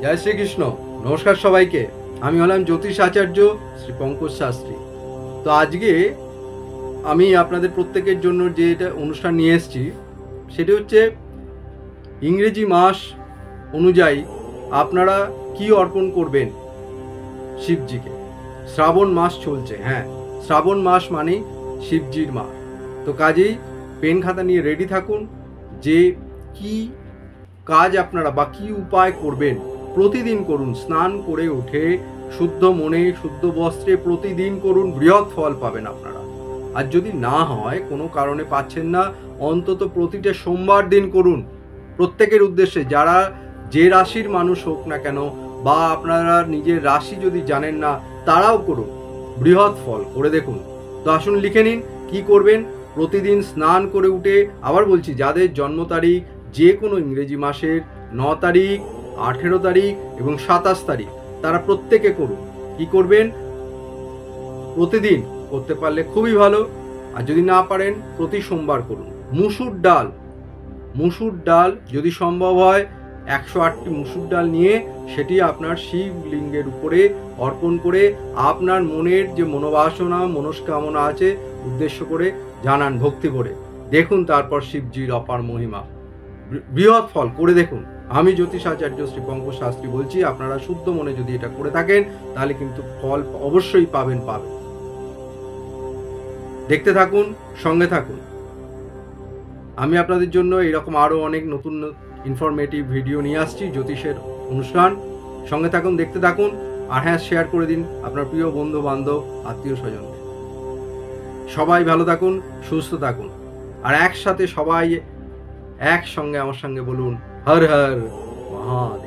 জয় শ্রীকৃষ্ণ। নমস্কার সবাইকে। আমি হলাম জ্যোতিষ আচার্য শ্রী পঙ্কজ শাস্ত্রী। তো আজকে আমি আপনাদের প্রত্যেকের জন্য যে এটা অনুষ্ঠান নিয়ে এসেছি সেটা হচ্ছে ইংরেজি মাস অনুযায়ী আপনারা কি অর্পণ করবেন শিবজিকে। শ্রাবণ মাস চলছে, হ্যাঁ, শ্রাবণ মাস মানেই শিবজির মাস। তো কাজেই পেন খাতা নিয়ে রেডি থাকুন যে কি কাজ আপনারা বা কি উপায় করবেন। প্রতিদিন করুন, স্নান করে উঠে শুদ্ধ মনে শুদ্ধ বস্ত্রে প্রতিদিন করুন, বৃহৎ ফল পাবেন আপনারা। আর যদি না হয়, কোনো কারণে পাচ্ছেন না, অন্তত প্রতিটা সোমবার দিন করুন। প্রত্যেকের উদ্দেশ্যে, যারা যে রাশির মানুষ হোক না কেন, বা আপনারা নিজের রাশি যদি জানেন না তারাও করুন, বৃহৎ ফল করে দেখুন। তো আসুন লিখে নিন কি করবেন। প্রতিদিন স্নান করে উঠে, আবার বলছি, যাদের জন্ম তারিখ যে কোনো ইংরেজি মাসের 9 তারিখ, 18 তারিখ এবং 27 তারিখ, তারা প্রত্যেকে করুন। কি করবেন? প্রতিদিন করতে পারলে খুবই ভালো, আর যদি না পারেন প্রতি সোমবার করুন। মুসুর ডাল যদি সম্ভব হয় 108টি মুসুর ডাল নিয়ে সেটি আপনার শিবলিঙ্গের উপরে অর্পণ করে আপনার মনের যে মনোবাসনা মনস্কামনা আছে উদ্দেশ্য করে জানান ভক্তি করে। দেখুন তারপর শিবজির অপার মহিমা, বৃহৎ ফল করে দেখুন। আমি জ্যোতিষ আচার্য শ্রী পঙ্কজ শাস্ত্রী বলছি, আপনারা শুদ্ধ মনে যদি এটা করে থাকেন তাহলে কিন্তু ফল অবশ্যই পাবেন। দেখতে থাকুন, সঙ্গে থাকুন। আমি আপনাদের জন্য এরকম আরও অনেক নতুন ইনফরমেটিভ ভিডিও নিয়ে আসছি, জ্যোতিষের অনুষ্ঠান। সঙ্গে থাকুন, দেখতে থাকুন। আর হ্যাঁ, শেয়ার করে দিন আপনার প্রিয় বন্ধু বান্ধব আত্মীয় স্বজনদের। সবাই ভালো থাকুন, সুস্থ থাকুন। আর একসাথে সবাই একসঙ্গে আমার সঙ্গে বলুন, হর হর মহাদেব।